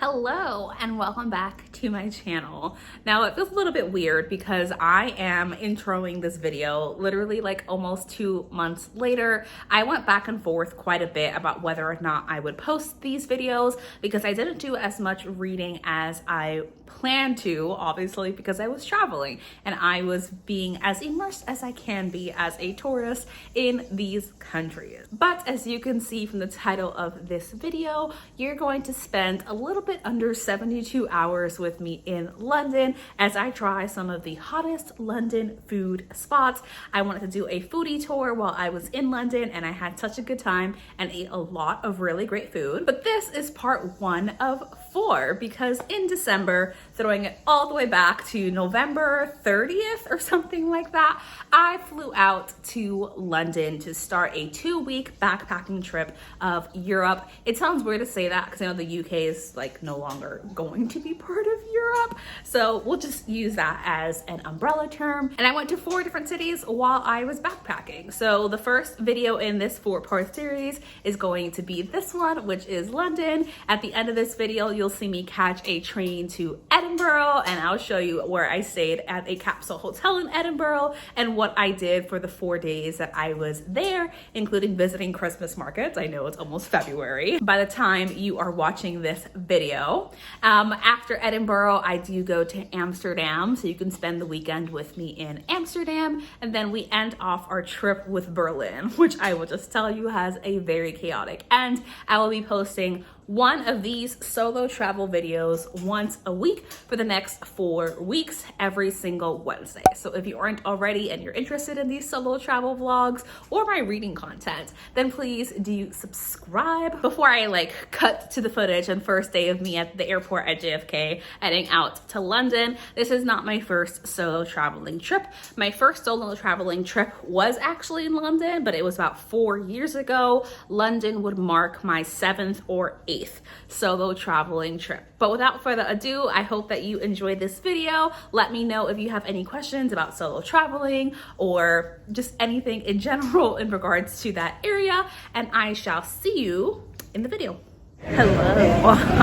Hello and welcome back to my channel. Now it feels a little bit weird because I am introing this video literally like almost 2 months later. I went back and forth quite a bit about whether or not I would post these videos because I didn't do as much reading as I planned to, obviously because I was traveling and I was being as immersed as I can be as a tourist in these countries. But as you can see from the title of this video, you're going to spend a little bit under 72 hours with me in London as I try some of the hottest London food spots. I wanted to do a foodie tour while I was in London and I had such a good time and ate a lot of really great food. But this is part 1 of 4 because in December, throwing it all the way back to November 30th or something like that, I flew out to London to start a 2-week backpacking trip of Europe. It sounds weird to say that because I know the UK is like no longer going to be part of Europe. So we'll just use that as an umbrella term. And I went to 4 different cities while I was backpacking. So the first video in this 4-part series is going to be this one, which is London. At the end of this video, you'll see me catch a train to Edinburgh and I'll show you where I stayed at a capsule hotel in Edinburgh and what I did for the 4 days that I was there, including visiting Christmas markets. I know it's almost February by the time you are watching this video. After Edinburgh, I do go to Amsterdam, so you can spend the weekend with me in Amsterdam, and then we end off our trip with Berlin, which I will just tell you has a very chaotic end. I will be posting one of these solo travel videos once a week for the next 4 weeks, every single Wednesday. So if you aren't already and you're interested in these solo travel vlogs or my reading content, then please do subscribe. Before I cut to the footage and first day of me at the airport at JFK heading out to London, this is not my first solo traveling trip. My first solo traveling trip was actually in London, but it was about 4 years ago. London would mark my 7th or 8th solo traveling trip. But without further ado, I hope that you enjoyed this video. Let me know if you have any questions about solo traveling or just anything in general in regards to that area, and I shall see you in the video. Hello,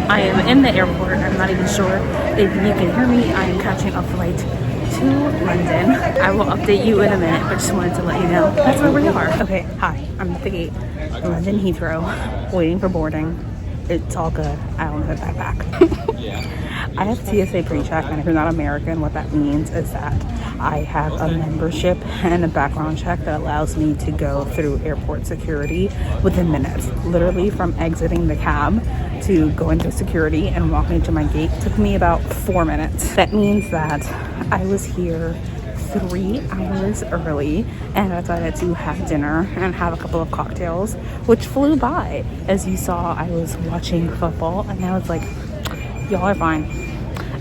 I am in the airport. I'm not even sure if you can hear me. I am catching a flight to London. I will update you in a minute, but just wanted to let you know that's where we are. Okay, hi, I'm at the gate, London Heathrow, waiting for boarding. It's all good. I don't have a backpack. I have TSA pre-check, and if you're not American, what that means is that I have a membership and a background check that allows me to go through airport security within minutes. Literally from exiting the cab to going to security and walking to my gate took me about 4 minutes. That means that I was here 3 hours early and I decided to have dinner and have a couple of cocktails, which flew by. As you saw, I was watching football and I was like, y'all are fine.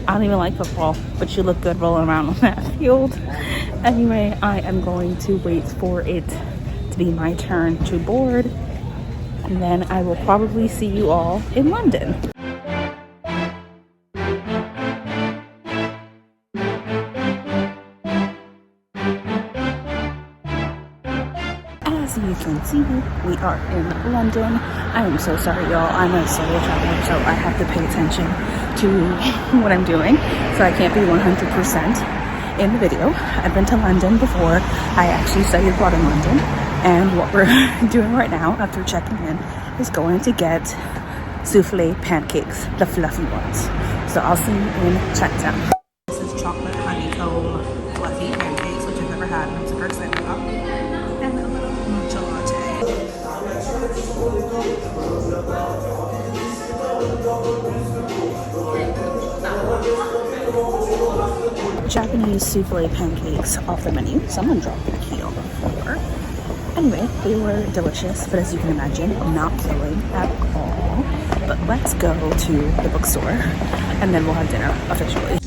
I don't even like football, but you look good rolling around on that field. Anyway, I am going to wait for it to be my turn to board, and then I will probably see you all in London. As you can see, we are in London. I am so sorry, y'all. I'm a solo traveler, so I have to pay attention to what I'm doing. So I can't be 100% in the video. I've been to London before. I actually studied abroad in London. And what we're doing right now, after checking in, is going to get souffle pancakes, the fluffy ones. So I'll see you in Chinatown. This is chocolate honeycomb fluffy pancakes, which I've never had. I'm super excited about. And a little matcha latte. Japanese souffle pancakes off the menu. Someone dropped a key on the floor. Anyway, they were delicious, but as you can imagine, not filling at all. But let's go to the bookstore and then we'll have dinner officially.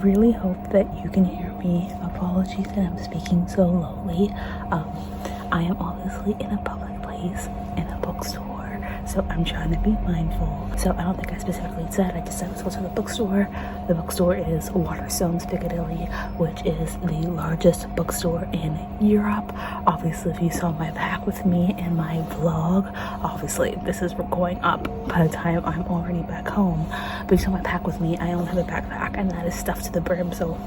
really hope that you can hear me. Apologies that I'm speaking so lowly. I am obviously in a public place, in a bookstore, so I'm trying to be mindful. So I don't think I specifically said, I just said let's go to the bookstore. The bookstore is Waterstones Piccadilly, which is the largest bookstore in Europe. Obviously, if you saw my pack with me in my vlog, obviously this is going up by the time I'm already back home. But if you saw my pack with me, I only have a backpack and that is stuffed to the brim, so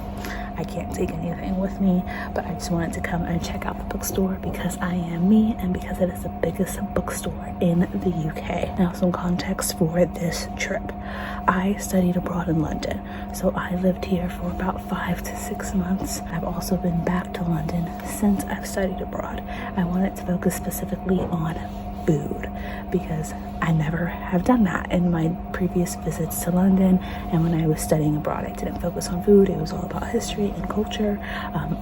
I can't take anything with me. But I just wanted to come and check out the bookstore because I am me and because it is the biggest bookstore in the UK. Now, some context for this trip. I studied abroad in London, so I lived here for about 5 to 6 months. I've also been back to London since I've studied abroad. I wanted to focus specifically on food because I never have done that in my previous visits to London, and when I was studying abroad I didn't focus on food. It was all about history and culture,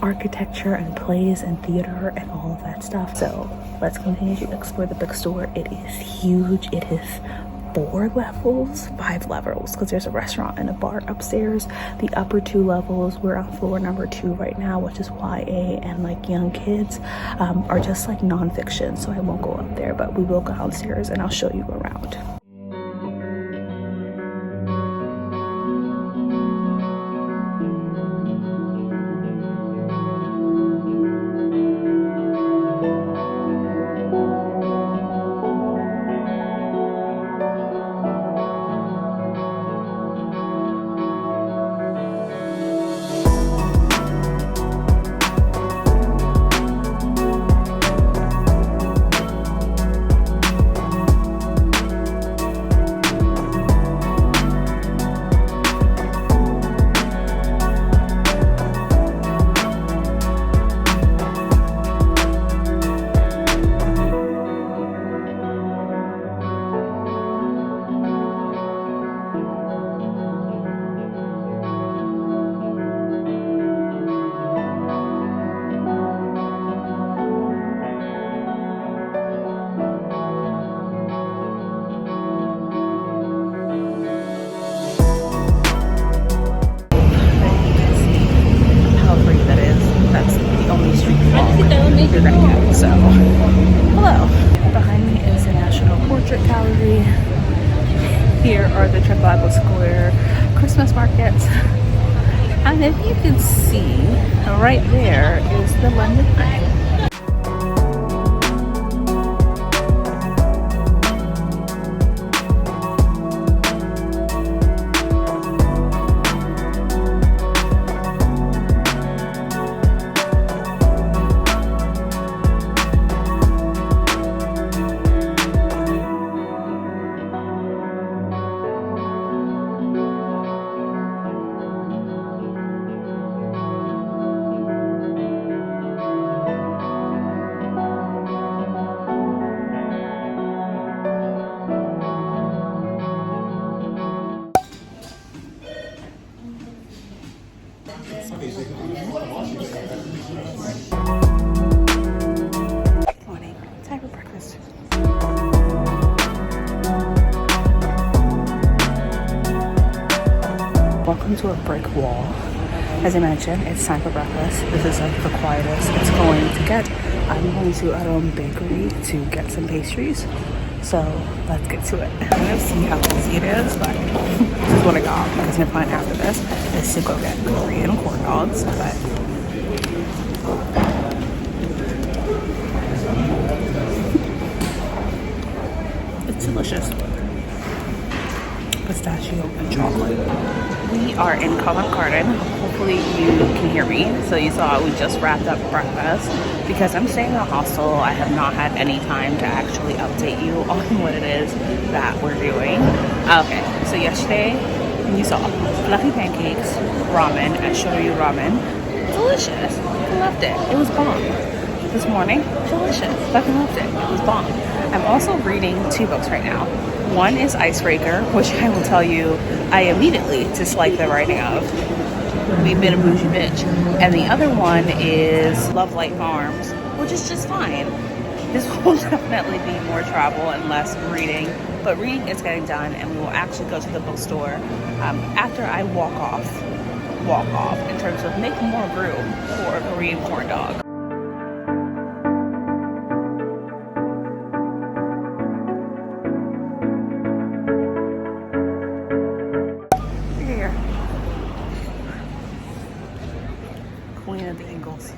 architecture and plays and theater and all of that stuff. So let's continue to explore the bookstore. It is huge. It is 5 levels because there's a restaurant and a bar upstairs. The upper 2 levels, we're on floor number 2 right now, which is YA and like young kids, are just like nonfiction, so I won't go up there, but we will go downstairs and I'll show you around. You're gonna get. So, hello. Behind me is the National Portrait Gallery. Here are the Trafalgar Square Christmas markets. And if you can see, right there is the London Eye. Morning. Time for breakfast. Welcome to a brick wall. As I mentioned, it's time for breakfast. This is like the quietest it's going to get. I'm going to our own bakery to get some pastries. So let's get to it. I'm gonna see how easy it is, but this is what I got because my plan after this is to go get Korean corn dogs. But it's delicious. Pistachio and chocolate. We are in Covent Garden. Hopefully you can hear me. So you saw we just wrapped up breakfast. Because I'm staying in a hostel, I have not had any time to actually update you on what it is that we're doing. Okay, so yesterday you saw fluffy pancakes, ramen, and shoyu ramen. Delicious. I loved it. It was bomb. This morning, delicious. Fucking loved it. It was bomb. I'm also reading 2 books right now. One is Icebreaker, which I will tell you I immediately dislike the writing of. We've been a bougie bitch. And the other one is Love Light Farms, which is just fine. This will definitely be more travel and less reading, but reading is getting done, and we will actually go to the bookstore after I walk off walk off in terms of making more room for a Korean corn dog. Here. Queen of the Eagles.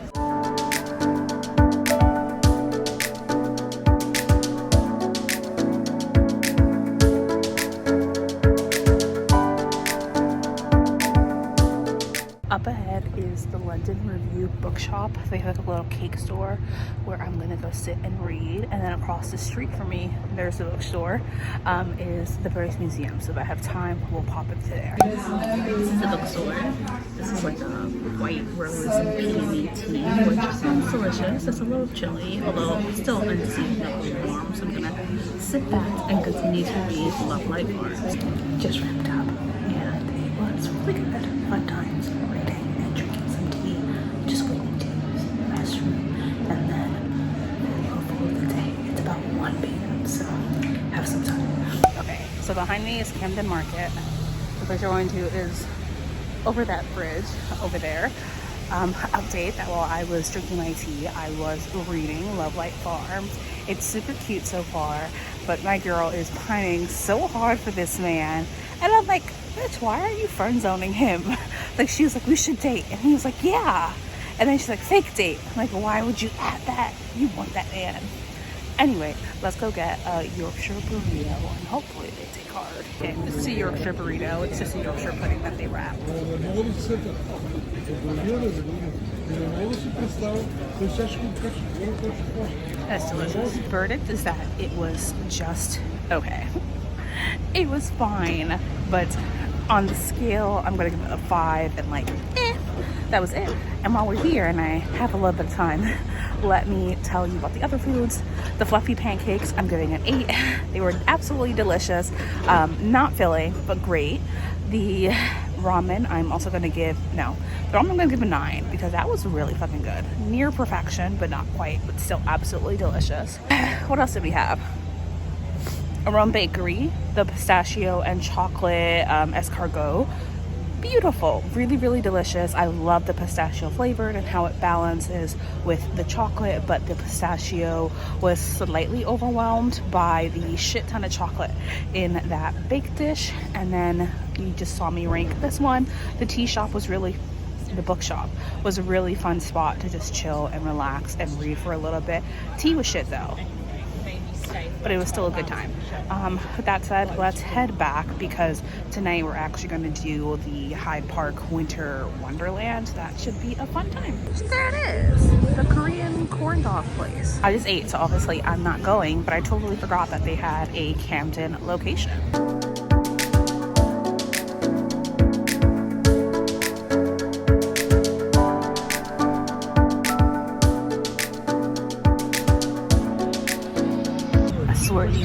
Up ahead is the London Review bookshop. They have a little cake store where I'm gonna go sit and read. And then across the street from me, there's the bookstore, is the British Museum. So if I have time, we'll pop into there. This is the bookstore. This is like a white rose and peony tea, which sounds delicious. It's a little chilly, although still unseasonably warm. So I'm gonna sit back and continue to read Love Light Arms. Just wrapped up, and it was really good. Fun times. And drinking some tea, just waiting to use the restroom, and then we'll go for the day. It's about 1 p.m. so have some time. Okay, so behind me is Camden Market. The place we're going to is over that bridge over there. Update that while I was drinking my tea, I was reading Love Light Farms. It's super cute so far, but my girl is pining so hard for this man, and I'm like, bitch, why are you friend zoning him? Like, she was like, we should date, and he was like, yeah. And then she's like, fake date. I'm like, why would you add that? You want that man. Anyway, let's go get a Yorkshire burrito, and hopefully they take hard. Okay, this is a Yorkshire burrito. It's just a Yorkshire pudding that they wrap. That's delicious. Verdict is that it was just okay. It was fine, but on the scale, I'm gonna give it a 5 and like, that was it. And while we're here and I have a little bit of time, let me tell you about the other foods. The fluffy pancakes, I'm giving an 8. They were absolutely delicious. Not filling, but great. The ramen, I'm also gonna give, the ramen I'm gonna give a 9 because that was really fucking good. Near perfection, but not quite, but still absolutely delicious. What else did we have? Around bakery, the pistachio and chocolate escargot. Beautiful, really, really delicious. I love the pistachio flavored and how it balances with the chocolate, but the pistachio was slightly overwhelmed by the shit ton of chocolate in that baked dish. And then you just saw me rank this one. The tea shop was really, the bookshop was a really fun spot to just chill and relax and read for a little bit. Tea was shit though, but it was still a good time. With that said, let's head back because tonight we're actually going to do the Hyde Park Winter Wonderland. That should be a fun time. There it is, the Korean corn dog place. I just ate, so obviously I'm not going, but I totally forgot that they had a Camden location.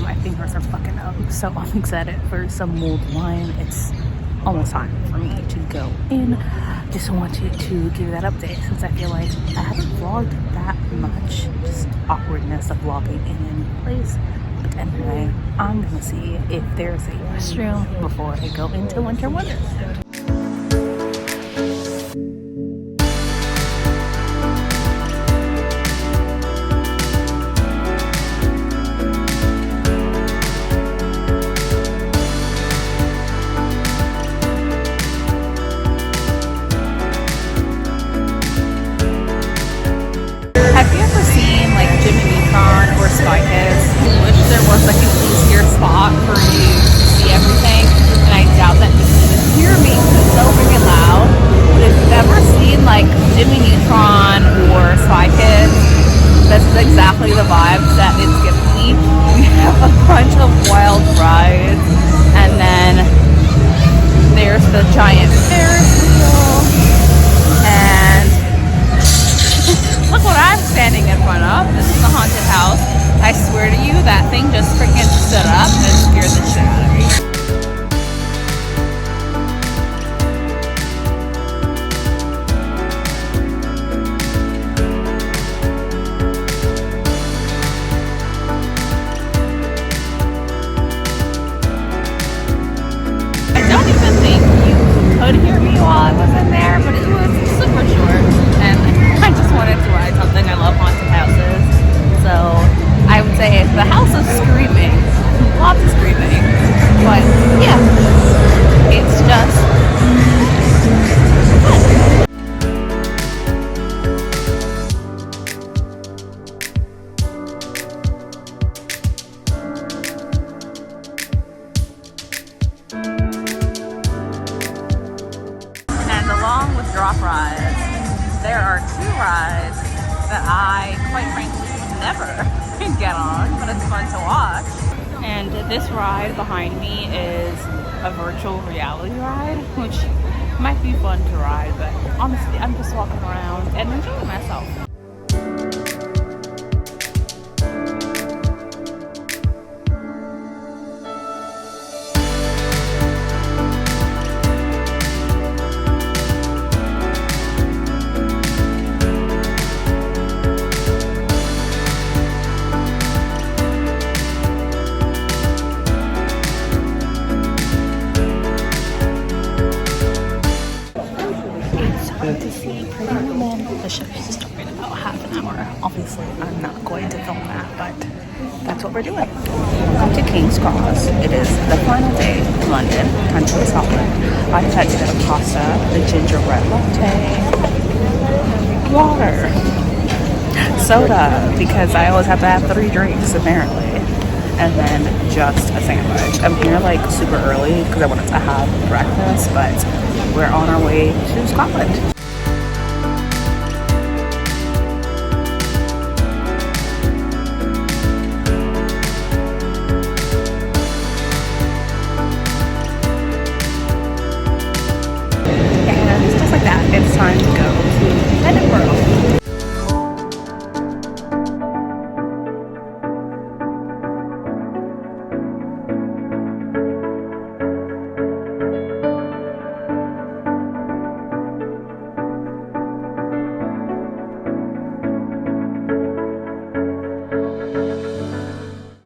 My fingers are fucking up, so I'm excited for some mulled wine. It's almost time for me to go in. Just wanted to give that update since I feel like I haven't vlogged that much. Just awkwardness of vlogging in a new place. But anyway, I'm gonna see if there's a restroom before I go into Winter Wonderland. For you to see everything, and I doubt that you can even hear me because it's so freaking loud. But if you've ever seen like Jimmy Neutron or Spy Kids, this is exactly the vibes that it's giving me. We have a bunch of wild rides, and then there's the giant Ferris wheel, and look what I'm standing in front of. This is the haunted house. I swear to you, that thing just freaking stood up and scared the shit out of me. I don't even think you could hear me while I was in there, drop rides. There are 2 rides that I, quite frankly, never get on, but it's fun to watch. And this ride behind me is a virtual reality ride, which might be fun to ride, but honestly, I'm just walking around and enjoying myself. To see Pretty Woman. The show is starting in about half an hour. Obviously, I'm not going to film that, but that's what we're doing. Welcome to King's Cross. It is the final day in London, country Scotland. I decided to get a pasta, the gingerbread latte, water, soda, because I always have to have 3 drinks apparently, and then just a sandwich. I'm here like super early because I wanted to have breakfast, but we're on our way to Scotland.